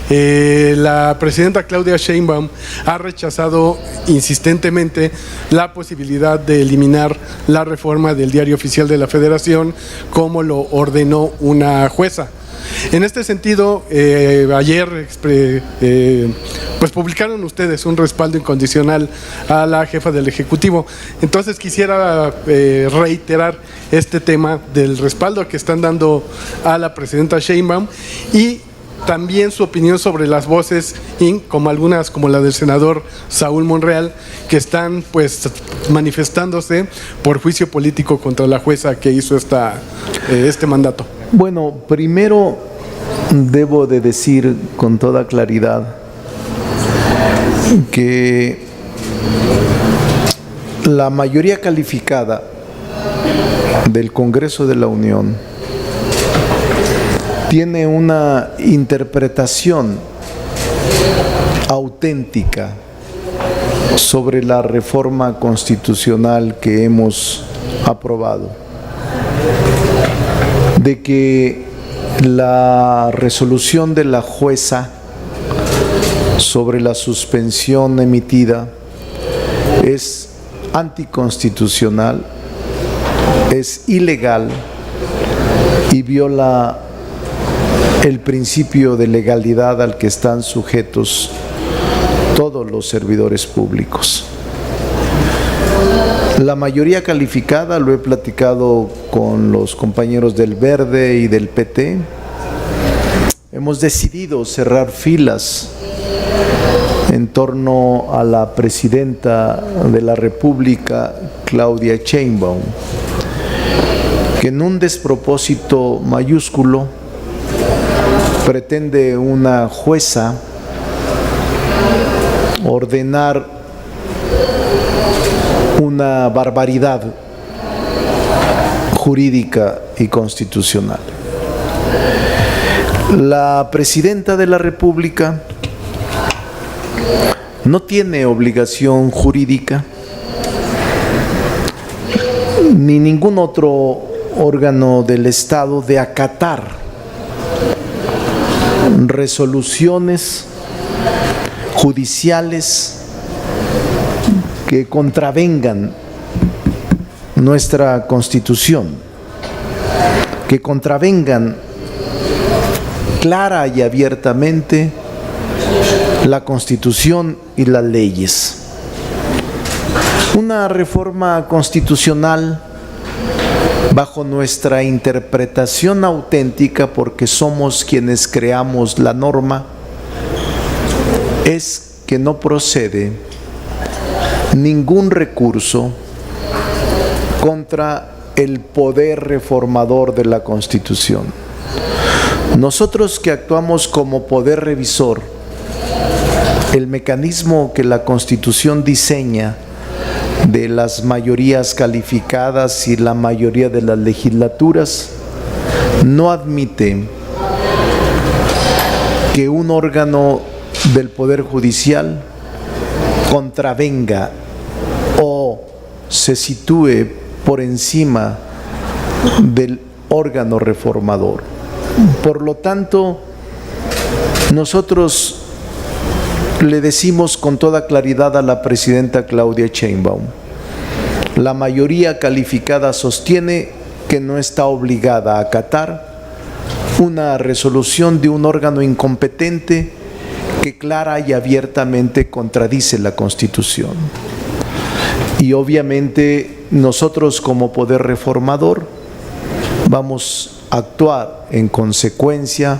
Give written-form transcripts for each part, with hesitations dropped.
La presidenta Claudia Sheinbaum ha rechazado insistentemente la posibilidad de eliminar la reforma del Diario Oficial de la Federación como lo ordenó una jueza. En este sentido, ayer pues publicaron ustedes un respaldo incondicional a la jefa del Ejecutivo. Entonces quisiera reiterar este tema del respaldo que están dando a la presidenta Sheinbaum y también su opinión sobre las voces, como algunas, como la del senador Saúl Monreal, que están pues manifestándose por juicio político contra la jueza que hizo este mandato. Bueno, primero debo de decir con toda claridad que la mayoría calificada del Congreso de la Unión tiene una interpretación auténtica sobre la reforma constitucional que hemos aprobado, de que la resolución de la jueza sobre la suspensión emitida es anticonstitucional, es ilegal y viola el principio de legalidad al que están sujetos todos los servidores públicos. La mayoría calificada, lo he platicado con los compañeros del Verde y del PT, hemos decidido cerrar filas en torno a la presidenta de la República, Claudia Sheinbaum, que en un despropósito mayúsculo pretende una jueza ordenar una barbaridad jurídica y constitucional. La presidenta de la República no tiene obligación jurídica ni ningún otro órgano del Estado de acatar resoluciones judiciales que contravengan nuestra Constitución, que contravengan clara y abiertamente la Constitución y las leyes. Una reforma constitucional, bajo nuestra interpretación auténtica, porque somos quienes creamos la norma, es que no procede ningún recurso contra el poder reformador de la Constitución. Nosotros que actuamos como poder revisor, el mecanismo que la Constitución diseña de las mayorías calificadas y la mayoría de las legislaturas, no admite que un órgano del Poder Judicial contravenga o se sitúe por encima del órgano reformador. Por lo tanto, nosotros le decimos con toda claridad a la presidenta Claudia Sheinbaum: la mayoría calificada sostiene que no está obligada a acatar una resolución de un órgano incompetente que clara y abiertamente contradice la Constitución. Y obviamente nosotros como poder reformador vamos a actuar en consecuencia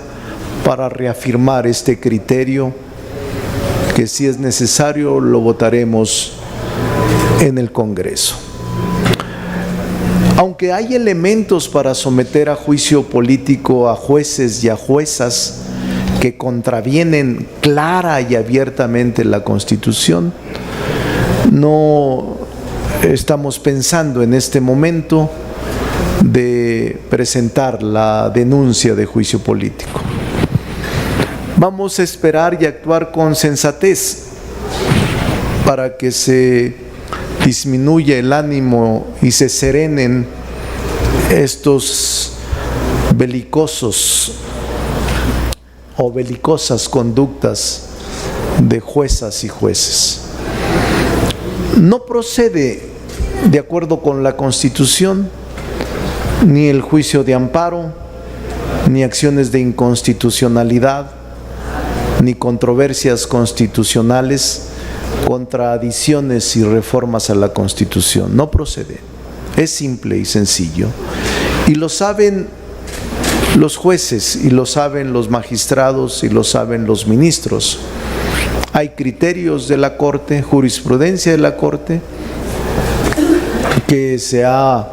para reafirmar este criterio, que si es necesario lo votaremos en el Congreso. Aunque hay elementos para someter a juicio político a jueces y a juezas que contravienen clara y abiertamente la Constitución, no estamos pensando en este momento de presentar la denuncia de juicio político. Vamos a esperar y actuar con sensatez para que se disminuya el ánimo y se serenen estos belicosos o belicosas conductas de juezas y jueces. No procede, de acuerdo con la Constitución, ni el juicio de amparo, ni acciones de inconstitucionalidad, ni controversias constitucionales contra adiciones y reformas a la Constitución. No procede. Es simple y sencillo. Y lo saben los jueces, y lo saben los magistrados, y lo saben los ministros. Hay criterios de la Corte, jurisprudencia de la Corte, que se ha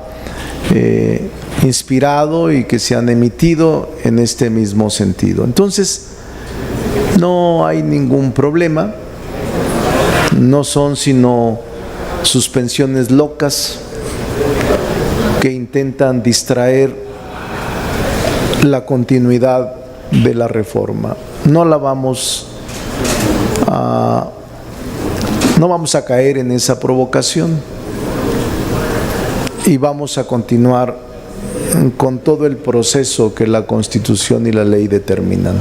inspirado y que se han emitido en este mismo sentido. Entonces, no hay ningún problema. No son sino suspensiones locas que intentan distraer la continuidad de la reforma. No vamos a caer en esa provocación y vamos a continuar con todo el proceso que la Constitución y la ley determinan.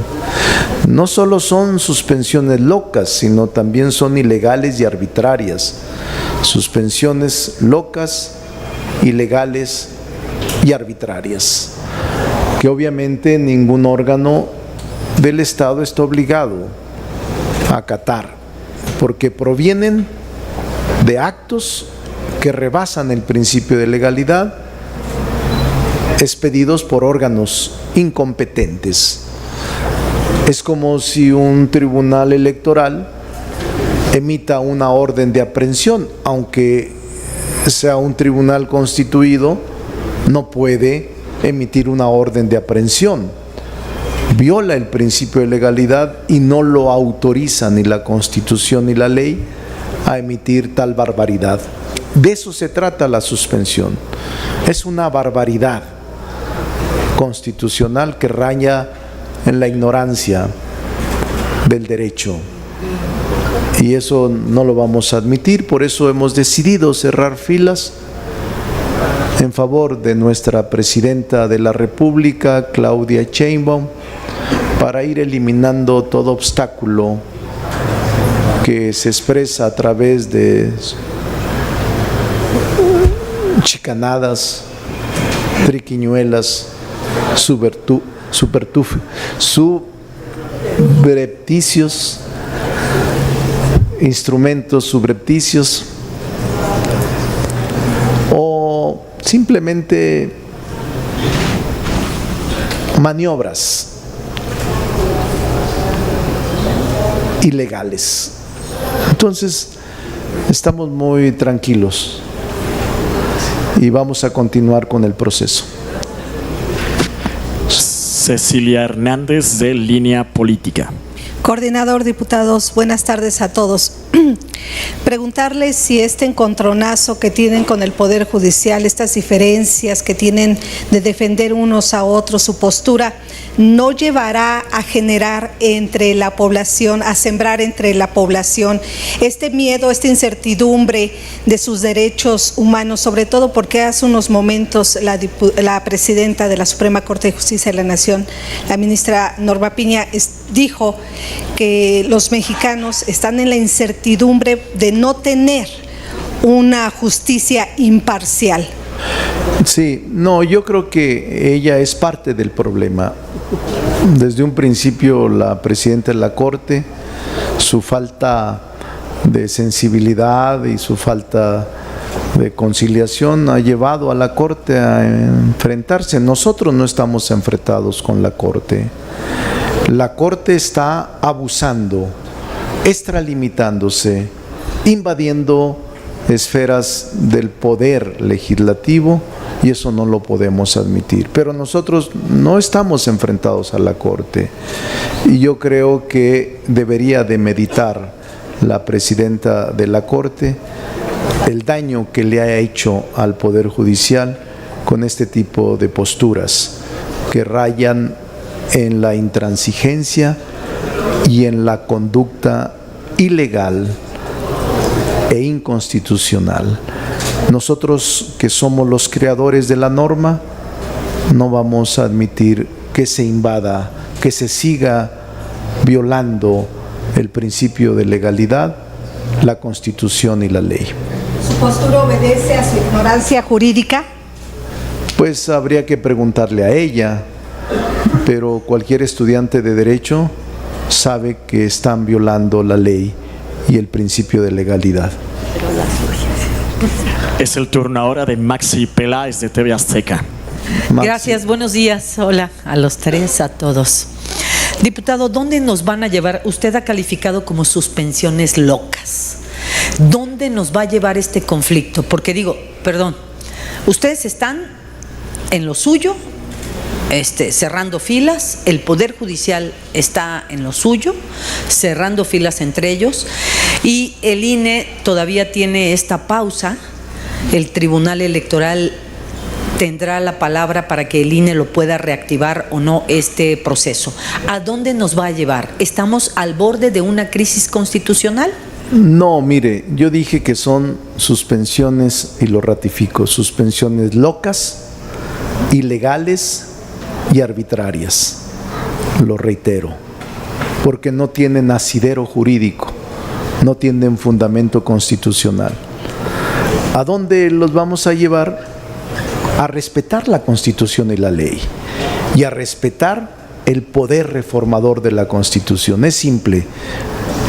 No solo son suspensiones locas, sino también son ilegales y arbitrarias. Suspensiones locas, ilegales y arbitrarias, que obviamente ningún órgano del Estado está obligado a acatar, porque provienen de actos que rebasan el principio de legalidad, expedidos por órganos incompetentes. Es como si un tribunal electoral emita una orden de aprehensión, aunque sea un tribunal constituido, no puede emitir una orden de aprehensión. Viola el principio de legalidad y no lo autoriza ni la Constitución ni la ley a emitir tal barbaridad. De eso se trata la suspensión. Es una barbaridad constitucional que raya en la ignorancia del derecho. Y eso no lo vamos a admitir, por eso hemos decidido cerrar filas en favor de nuestra Presidenta de la República, Claudia Sheinbaum, para ir eliminando todo obstáculo que se expresa a través de chicanadas, triquiñuelas, subrepticios, instrumentos subrepticios o simplemente maniobras ilegales. Entonces, estamos muy tranquilos y vamos a continuar con el proceso. Cecilia Hernández, de Línea Política. Coordinador, diputados, buenas tardes a todos. Preguntarles si este encontronazo que tienen con el Poder Judicial, estas diferencias que tienen de defender unos a otros su postura, no llevará a generar entre la población, a sembrar entre la población este miedo, esta incertidumbre de sus derechos humanos, sobre todo porque hace unos momentos la presidenta de la Suprema Corte de Justicia de la Nación, la ministra Norma Piña, dijo que los mexicanos están en la incertidumbre de no tener una justicia imparcial. Sí, no, yo creo que ella es parte del problema. Desde un principio la presidenta de la Corte, su falta de sensibilidad y su falta de conciliación ha llevado a la Corte a enfrentarse. Nosotros no estamos enfrentados con la Corte. La Corte está abusando, extralimitándose, invadiendo esferas del poder legislativo, y eso no lo podemos admitir. Pero nosotros no estamos enfrentados a la Corte, y yo creo que debería de meditar la presidenta de la Corte el daño que le ha hecho al Poder Judicial con este tipo de posturas que rayan en la intransigencia y en la conducta ilegal e inconstitucional. Nosotros, que somos los creadores de la norma, no vamos a admitir que se invada, que se siga violando el principio de legalidad, la Constitución y la ley. ¿Su postura obedece a su ignorancia jurídica? Pues habría que preguntarle a ella, pero cualquier estudiante de Derecho sabe que están violando la ley y el principio de legalidad. Es el turno ahora de Maxi Peláez de TV Azteca. Maxi. Gracias, buenos días. Hola a los tres, a todos. Diputado, ¿dónde nos van a llevar? Usted ha calificado como suspensiones locas. ¿Dónde nos va a llevar este conflicto? Porque digo, perdón, ustedes están en lo suyo, cerrando filas, el Poder Judicial está en lo suyo, cerrando filas entre ellos, y el INE todavía tiene esta pausa. El Tribunal Electoral tendrá la palabra para que el INE lo pueda reactivar o no este proceso. ¿A dónde nos va a llevar? ¿Estamos al borde de una crisis constitucional? No, mire, yo dije que son suspensiones, y lo ratifico, suspensiones locas, ilegales y arbitrarias. Lo reitero, porque no tienen asidero jurídico, no tienen fundamento constitucional. ¿A dónde los vamos a llevar? A respetar la Constitución y la ley y a respetar el poder reformador de la Constitución. Es simple.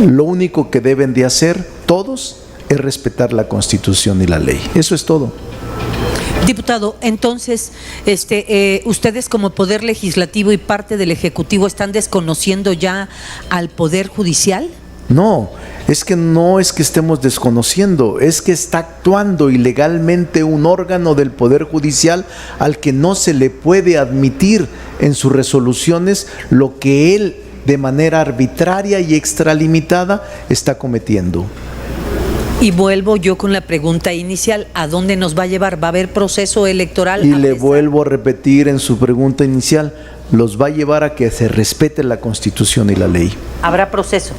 Lo único que deben de hacer todos es respetar la Constitución y la ley. Eso es todo. Diputado, entonces, ustedes como Poder Legislativo y parte del Ejecutivo están desconociendo ya al Poder Judicial. No es que estemos desconociendo, es que está actuando ilegalmente un órgano del Poder Judicial al que no se le puede admitir en sus resoluciones lo que él de manera arbitraria y extralimitada está cometiendo. Y vuelvo yo con la pregunta inicial, ¿a dónde nos va a llevar? ¿Va a haber proceso electoral? Y le vuelvo a repetir en su pregunta inicial, los va a llevar a que se respete la Constitución y la ley. ¿Habrá proceso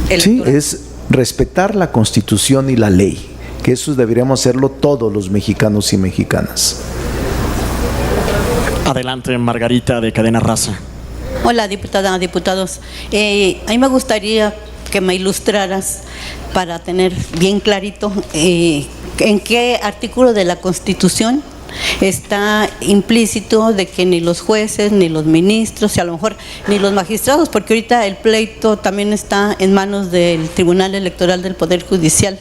Sí, electoral? es respetar la Constitución y la ley, que eso deberíamos hacerlo todos los mexicanos y mexicanas. Adelante, Margarita de Cadena Raza. Hola, diputada, diputados. A mí me gustaría que me ilustraras para tener bien clarito en qué artículo de la Constitución está implícito de que ni los jueces, ni los ministros, y a lo mejor ni los magistrados, porque ahorita el pleito también está en manos del Tribunal Electoral del Poder Judicial,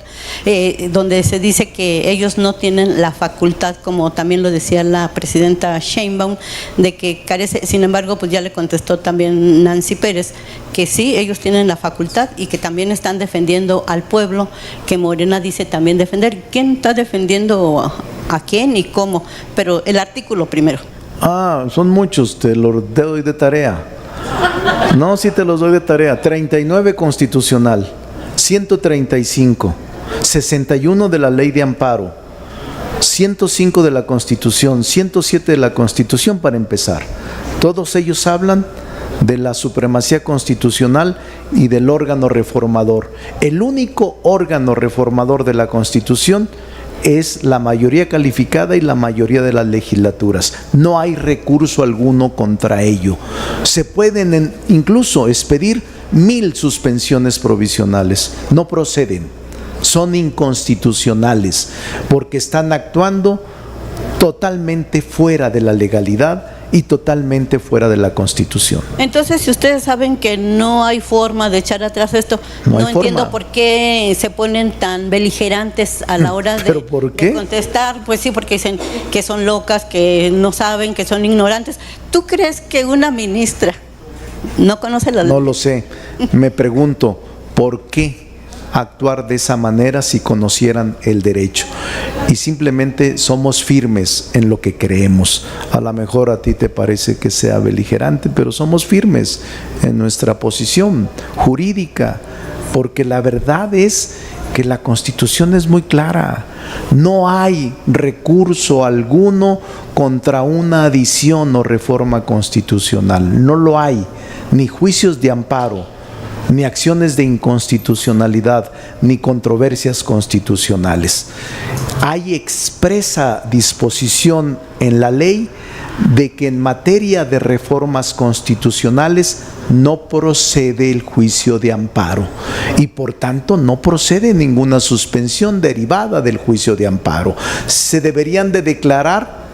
donde se dice que ellos no tienen la facultad, como también lo decía la presidenta Sheinbaum, de que carece. Sin embargo, pues ya le contestó también Nancy Pérez, que sí, ellos tienen la facultad y que también están defendiendo al pueblo, que Morena dice también defender. ¿Quién está defendiendo a quién y cómo? Pero el artículo primero. Son muchos, te los doy de tarea. No, sí te los doy de tarea. 39 constitucional, 135, 61 de la ley de amparo, 105 de la Constitución, 107 de la Constitución para empezar. Todos ellos hablan de la supremacía constitucional y del órgano reformador. El único órgano reformador de la Constitución es la mayoría calificada y la mayoría de las legislaturas. No hay recurso alguno contra ello. Se pueden incluso expedir 1000 suspensiones provisionales. No proceden, son inconstitucionales porque están actuando totalmente fuera de la legalidad y totalmente fuera de la Constitución. Entonces, si ustedes saben que no hay forma de echar atrás esto, no entiendo forma. por qué se ponen tan beligerantes a la hora ¿Pero por qué? de contestar. Pues sí, porque dicen que son locas, que no saben, que son ignorantes. ¿Tú crees que una ministra no conoce la ley? No lo sé. Me pregunto, ¿por qué actuar de esa manera si conocieran el derecho? Y simplemente somos firmes en lo que creemos. A lo mejor a ti te parece que sea beligerante, pero somos firmes en nuestra posición jurídica, porque la verdad es que la Constitución es muy clara. No hay recurso alguno contra una adición o reforma constitucional. No lo hay, ni juicios de amparo, ni acciones de inconstitucionalidad, ni controversias constitucionales. Hay expresa disposición en la ley de que en materia de reformas constitucionales no procede el juicio de amparo y por tanto no procede ninguna suspensión derivada del juicio de amparo. Se deberían de declarar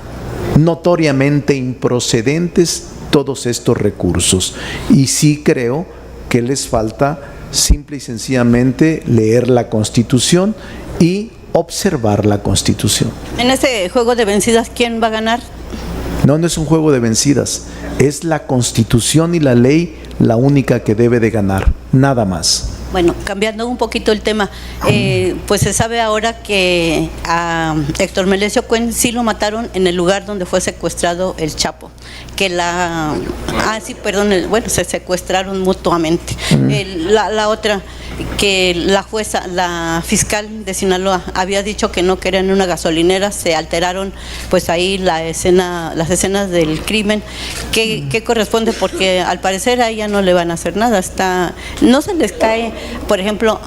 notoriamente improcedentes todos estos recursos y sí creo que les falta simple y sencillamente leer la Constitución y observar la Constitución. En ese juego de vencidas, ¿quién va a ganar? No es un juego de vencidas, es la Constitución y la ley la única que debe de ganar, nada más. Bueno, cambiando un poquito el tema, pues se sabe ahora que a Héctor Melesio Cuen sí lo mataron en el lugar donde fue secuestrado el Chapo, que se secuestraron mutuamente. La otra, que la jueza, la fiscal de Sinaloa había dicho que no querían una gasolinera, se alteraron pues ahí las escenas del crimen. ¿Qué corresponde? Porque al parecer a ella no le van a hacer nada, no se les cae, por ejemplo,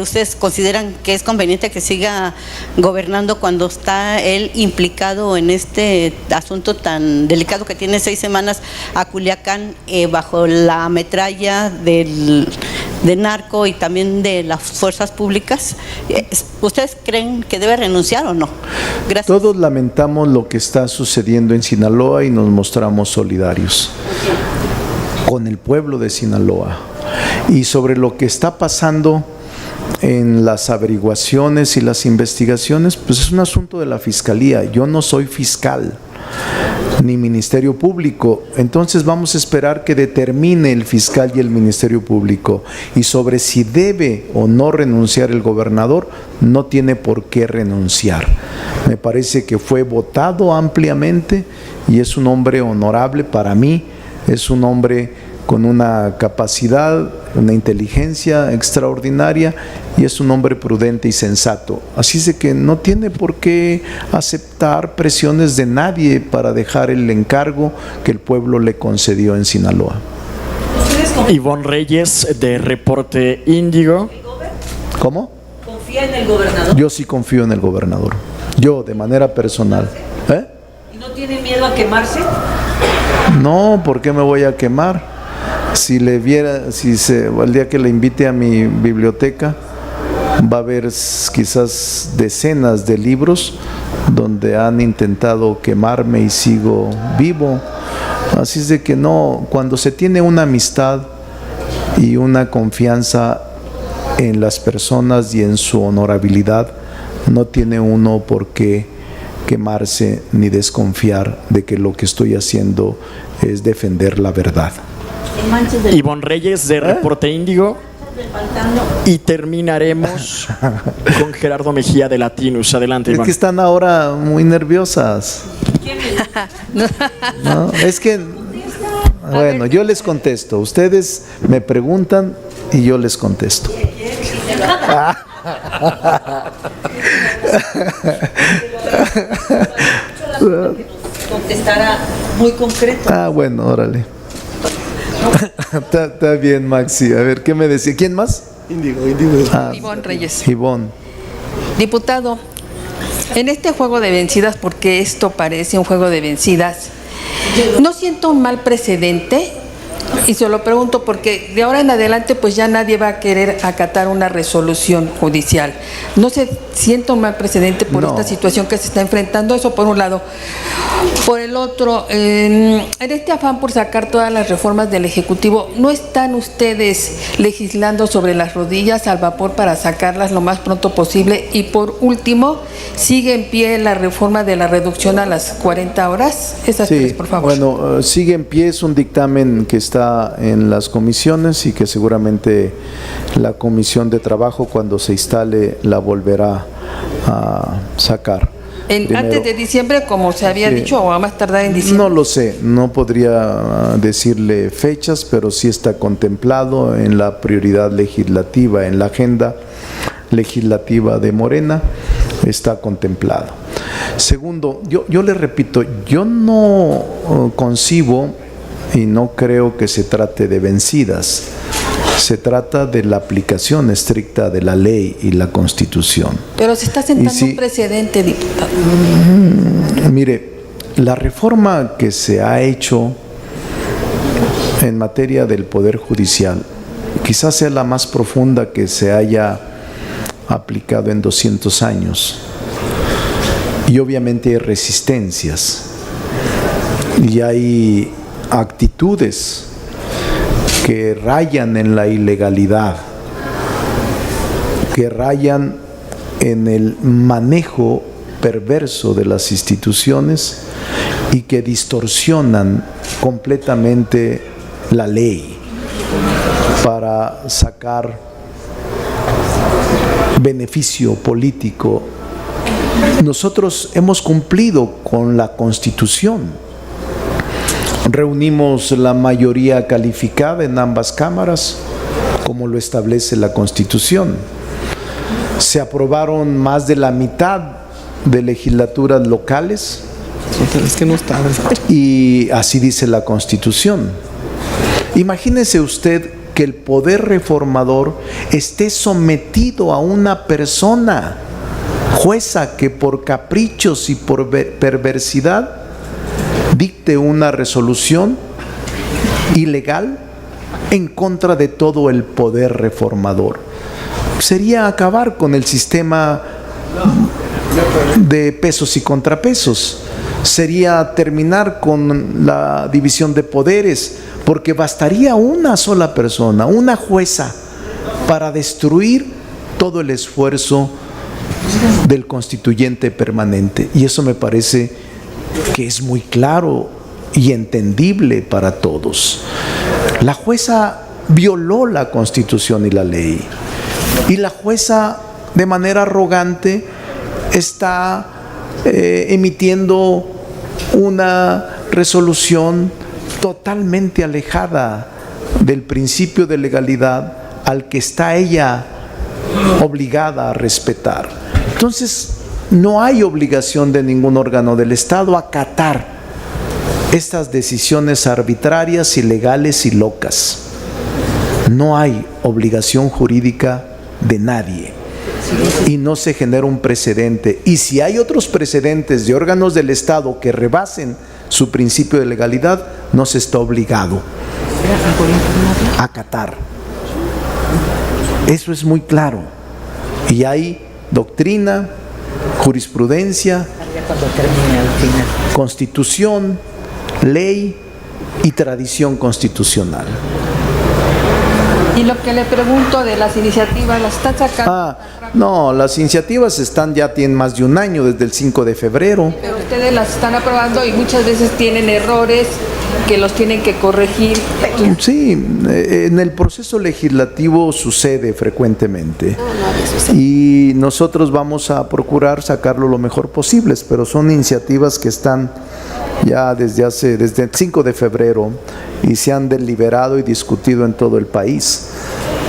¿ustedes consideran que es conveniente que siga gobernando cuando está él implicado en este asunto tan delicado que tiene 6 semanas a Culiacán bajo la metralla de narco y también de las fuerzas públicas? ¿Ustedes creen que debe renunciar o no? Gracias. Todos lamentamos lo que está sucediendo en Sinaloa y nos mostramos solidarios con el pueblo de Sinaloa. Y sobre lo que está pasando en las averiguaciones y las investigaciones, pues es un asunto de la Fiscalía. Yo no soy fiscal ni Ministerio Público, entonces vamos a esperar que determine el fiscal y el Ministerio Público. Y sobre si debe o no renunciar el gobernador, no tiene por qué renunciar. Me parece que fue votado ampliamente y es un hombre honorable para mí, es un hombre con una capacidad, una inteligencia extraordinaria y es un hombre prudente y sensato. Así es de que no tiene por qué aceptar presiones de nadie para dejar el encargo que el pueblo le concedió en Sinaloa. Ivonne Reyes, de Reporte Índigo. ¿Cómo? ¿Confía en el gobernador? Yo sí confío en el gobernador. Yo, de manera personal. ¿Y no tiene miedo a quemarse? No, ¿por qué me voy a quemar? Si le viera, el día que le invite a mi biblioteca, va a haber quizás decenas de libros donde han intentado quemarme y sigo vivo. Así es de que no, cuando se tiene una amistad y una confianza en las personas y en su honorabilidad, no tiene uno por qué quemarse ni desconfiar de que lo que estoy haciendo es defender la verdad. Ivonne Reyes, de Reporte Índigo. Y terminaremos con Gerardo Mejía, de Latinus. Adelante, Es Ivonne. que están ahora muy nerviosas. No, es que, bueno, yo les contesto. Ustedes me preguntan y yo les contesto. Contestará muy concreto. Bueno, órale. Está bien, Maxi. A ver, ¿qué me decía? ¿Quién más? Ivonne Reyes. Ivonne. Diputado, en este juego de vencidas, porque esto parece un juego de vencidas, ¿no siento un mal precedente? Y se lo pregunto porque de ahora en adelante pues ya nadie va a querer acatar una resolución judicial. ¿No se siente un mal precedente por esta situación que se está enfrentando? Eso por un lado. Por el otro, en este afán por sacar todas las reformas del Ejecutivo, ¿no están ustedes legislando sobre las rodillas al vapor para sacarlas lo más pronto posible? Y por último, ¿sigue en pie la reforma de la reducción a las 40 horas? Esas tres, por favor. Bueno, sigue en pie, es un dictamen que está en las comisiones y que seguramente la comisión de trabajo, cuando se instale, la volverá a sacar. Antes de diciembre, como se había dicho, o a más tardar en diciembre. No lo sé, no podría decirle fechas, pero sí está contemplado en la prioridad legislativa, en la agenda legislativa de Morena, está contemplado. Segundo, yo le repito, yo no concibo y no creo que se trate de vencidas. Se trata de la aplicación estricta de la ley y la Constitución. Pero se está sentando un precedente, diputado. Mire, la reforma que se ha hecho en materia del Poder Judicial quizás sea la más profunda que se haya aplicado en 200 años. Y obviamente hay resistencias y hay actitudes que rayan en la ilegalidad, que rayan en el manejo perverso de las instituciones y que distorsionan completamente la ley para sacar beneficio político. Nosotros hemos cumplido con la Constitución. Reunimos la mayoría calificada en ambas cámaras, como lo establece la Constitución. Se aprobaron más de la mitad de legislaturas locales y así dice la Constitución. Imagínese usted que el poder reformador esté sometido a una persona jueza que por caprichos y por perversidad dicte una resolución ilegal en contra de todo el poder reformador. Sería acabar con el sistema de pesos y contrapesos. Sería terminar con la división de poderes, porque bastaría una sola persona, una jueza, para destruir todo el esfuerzo del constituyente permanente. Y eso me parece que es muy claro y entendible para todos. La jueza violó la Constitución y la ley, y la jueza de manera arrogante está emitiendo una resolución totalmente alejada del principio de legalidad al que está ella obligada a respetar. Entonces, no hay obligación de ningún órgano del Estado a acatar estas decisiones arbitrarias, ilegales y locas. No hay obligación jurídica de nadie y no se genera un precedente. Y si hay otros precedentes de órganos del Estado que rebasen su principio de legalidad, no se está obligado a acatar. Eso es muy claro. Y hay doctrina, jurisprudencia, Constitución, ley y tradición constitucional. Y lo que le pregunto de las iniciativas, ¿las están sacando? No, las iniciativas tienen más de un año, desde el 5 de febrero. Pero ustedes las están aprobando y muchas veces tienen errores que los tienen que corregir. Sí, en el proceso legislativo sucede frecuentemente. Y nosotros vamos a procurar sacarlo lo mejor posible, pero son iniciativas que están ya desde el 5 de febrero y se han deliberado y discutido en todo el país,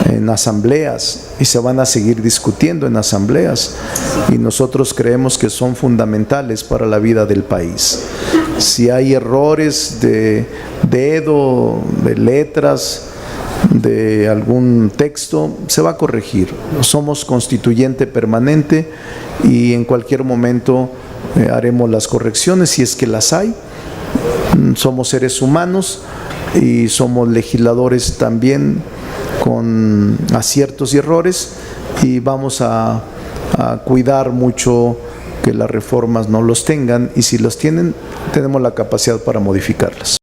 en asambleas, y se van a seguir discutiendo en asambleas, y nosotros creemos que son fundamentales para la vida del país. Si hay errores de dedo, de letras, de algún texto, se va a corregir. Somos constituyente permanente y en cualquier momento haremos las correcciones si es que las hay. Somos seres humanos y somos legisladores también con aciertos y errores, y vamos a cuidar mucho que las reformas no los tengan, y si los tienen, tenemos la capacidad para modificarlas.